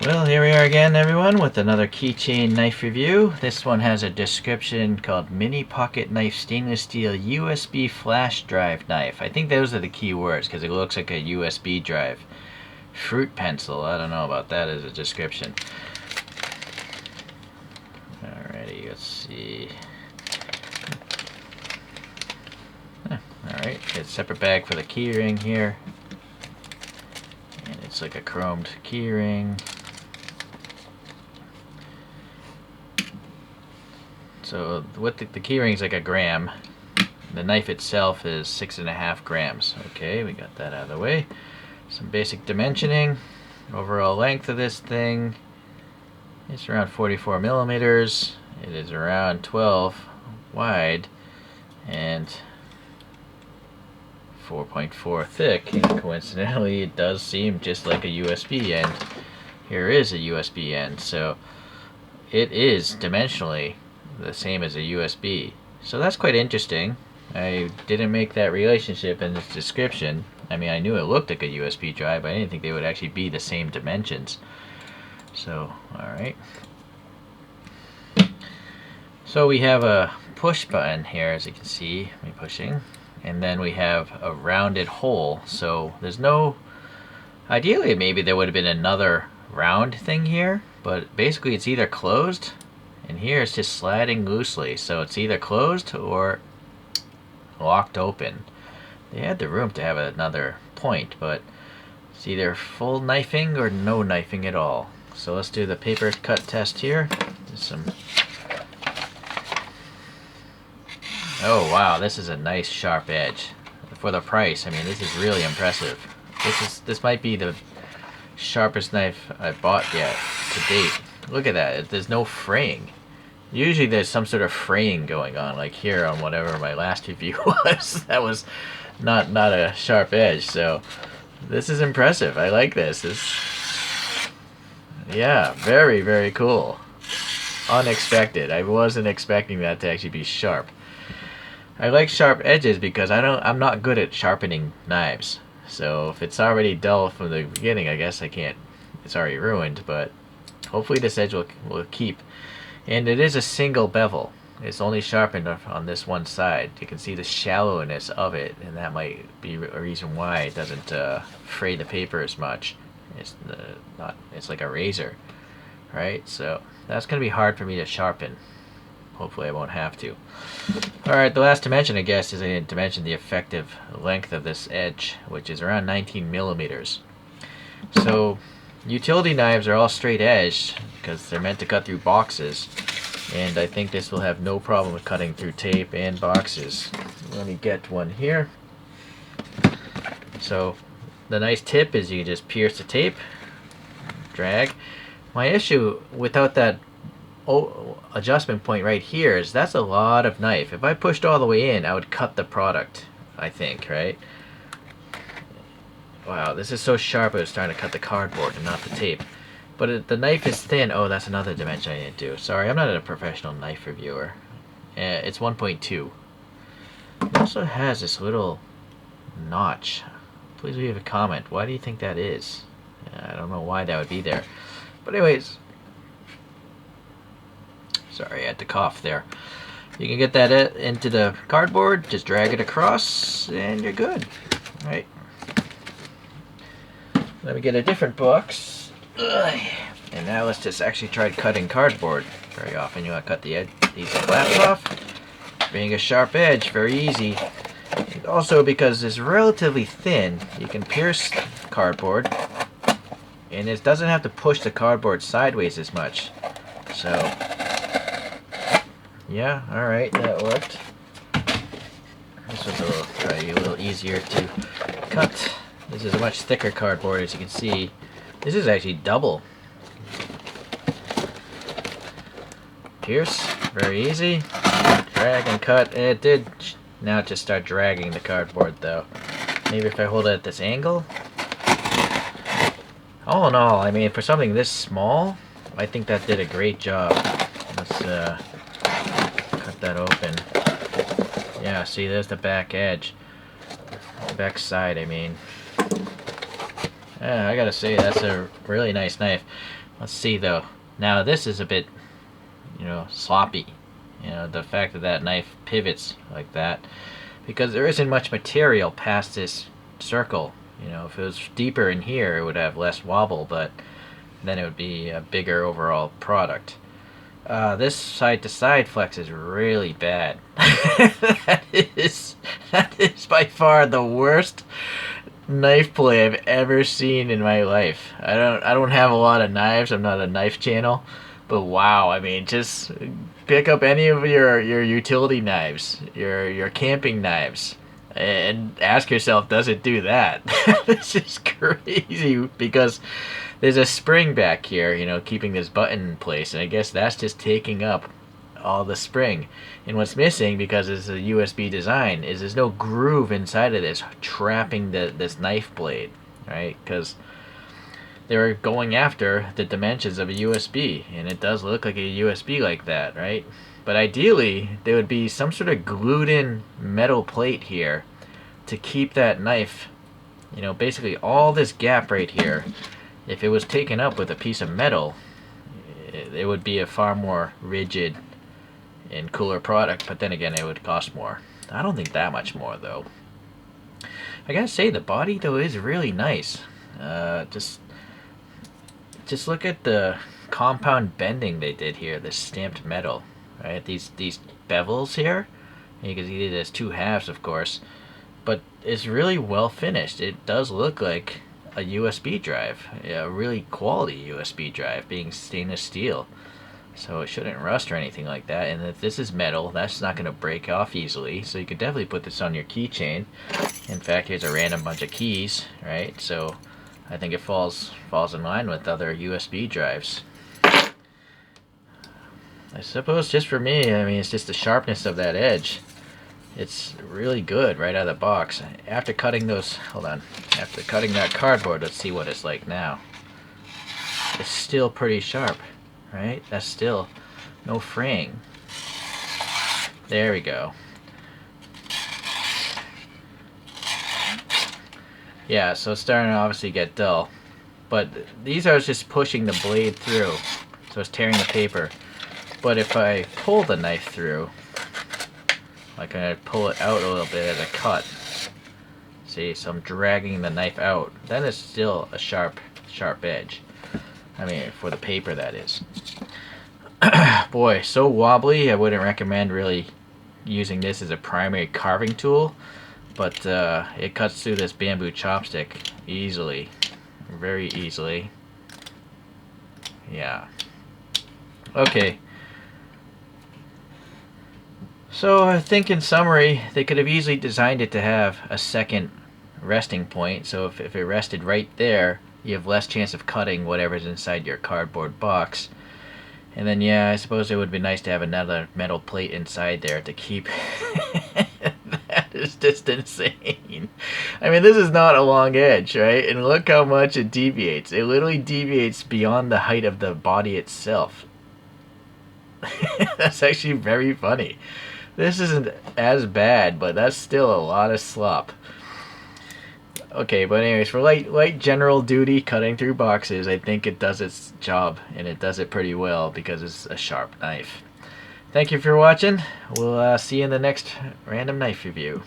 Well, here we are again, everyone, with another keychain knife review. This one has a description called Mini Pocket Knife Stainless Steel USB Flash Drive Knife. I think those are the key words because it looks like a USB drive. Fruit pencil, I don't know about that as a description. Alrighty, let's see. Alright, get a separate bag for the keyring here. And it's like a chromed keyring. So with the keyring is like a gram. The knife itself is 6.5 grams. Okay, we got that out of the way. Some basic dimensioning. Overall length of this thing is around 44 millimeters. It is around 12 wide and 4.4 thick. And coincidentally, it does seem just like a USB end. Here is a USB end, so it is dimensionally the same as a USB. So that's quite interesting. I didn't make that relationship in this description. I mean, I knew it looked like a USB drive, but I didn't think they would actually be the same dimensions. So, alright. So we have a push button here, as you can see, me pushing. And then we have a rounded hole. So there's no... Ideally, maybe there would have been another round thing here, but basically it's either closed, and here it's just sliding loosely, so it's either closed or locked open. They had the room to have another point, but it's either full knifing or no knifing at all. So let's do the paper cut test here. There's some... Oh wow, this is a nice sharp edge. For the price, I mean, this is really impressive. This might be the sharpest knife I've bought yet to date. Look at that, there's no fraying. Usually there's some sort of fraying going on, like here on whatever my last review was. That was not a sharp edge, so this is impressive. I like this. Yeah, very, very cool. Unexpected. I wasn't expecting that to actually be sharp. I like sharp edges because I'm not good at sharpening knives. So if it's already dull from the beginning, I guess I can't, it's already ruined, but hopefully this edge will keep. And it is a single bevel. It's only sharpened on this one side. You can see the shallowness of it, and that might be a reason why it doesn't fray the paper as much. It's like a razor, right? So that's going to be hard for me to sharpen. Hopefully I won't have to. Alright, the last dimension, I guess, is I need to mention the effective length of this edge, which is around 19 millimeters. So utility knives are all straight edged because they're meant to cut through boxes, and I think this will have no problem with cutting through tape and boxes. Let me get one here. So the nice tip is you just pierce the tape, drag. My issue without that adjustment point right here is that's a lot of knife. If I pushed all the way in, I would cut the product, I think, right? Wow, this is so sharp I was trying to cut the cardboard and not the tape. But the knife is thin. Oh, that's another dimension I need to do. Sorry, I'm not a professional knife reviewer. It's 1.2. It also has this little notch. Please leave a comment. Why do you think that is? I don't know why that would be there. But anyways... Sorry, I had to cough there. You can get that into the cardboard, just drag it across, and you're good. All right. Let me get a different box. And now let's just actually try cutting cardboard. Very often you want to cut these flaps off. Being a sharp edge, very easy. And also because it's relatively thin, you can pierce cardboard, and it doesn't have to push the cardboard sideways as much. So, yeah, alright, that worked. This was probably a little easier to cut. This is a much thicker cardboard, as you can see. This is actually double. Pierce, very easy. Drag and cut. And it did now just start dragging the cardboard though. Maybe if I hold it at this angle. All in all, I mean, for something this small, I think that did a great job. Let's cut that open. Yeah, see, there's the back edge. The back side, I mean. Yeah, I gotta say, that's a really nice knife. Let's see though. Now this is a bit, sloppy. The fact that that knife pivots like that, because there isn't much material past this circle. If it was deeper in here, it would have less wobble, but then it would be a bigger overall product. This side-to-side flex is really bad. that is by far the worst knife play I've ever seen in my life. I don't have a lot of knives. I'm not a knife channel, but wow, I mean, just pick up any of your utility knives, your camping knives, and ask yourself, does it do that? This is crazy because there's a spring back here, keeping this button in place, and I guess that's just taking up all the spring. And what's missing, because it's a USB design, is there's no groove inside of this trapping this knife blade, right? Because they were going after the dimensions of a USB, and it does look like a USB like that, right? But ideally, there would be some sort of glued-in metal plate here to keep that knife, basically all this gap right here. If it was taken up with a piece of metal, it would be a far more rigid and cooler product, but then again, it would cost more. I don't think that much more, though. I gotta say, the body, though, is really nice. Just look at the compound bending they did here, the stamped metal, right? These bevels here, you can see it as two halves, of course, but it's really well finished. It does look like a USB drive, a really quality USB drive, being stainless steel, so it shouldn't rust or anything like that. And if this is metal, that's not going to break off easily, so you could definitely put this on your keychain. In fact, here's a random bunch of keys, right? So I think it falls in line with other USB drives. I suppose just for me, I mean, it's just the sharpness of that edge. It's really good right out of the box. After cutting after cutting that cardboard, let's see what it's like now. It's still pretty sharp, right? That's still no fraying. There we go. Yeah, so it's starting to obviously get dull. But these are just pushing the blade through, so it's tearing the paper. But if I pull the knife through, like I pull it out a little bit as a cut, see, so I'm dragging the knife out, then it's still a sharp edge. I mean, for the paper, that is. Boy, so wobbly, I wouldn't recommend really using this as a primary carving tool, but it cuts through this bamboo chopstick easily, very easily. Yeah. Okay. So I think in summary, they could have easily designed it to have a second resting point, so if it rested right there, you have less chance of cutting whatever's inside your cardboard box. And then, yeah, I suppose it would be nice to have another metal plate inside there to keep... That is just insane. I mean, this is not a long edge, right? And look how much it deviates. It literally deviates beyond the height of the body itself. That's actually very funny. This isn't as bad, but that's still a lot of slop. Okay, but anyways, for light general duty cutting through boxes, I think it does its job, and it does it pretty well because it's a sharp knife. Thank you for watching. We'll see you in the next random knife review.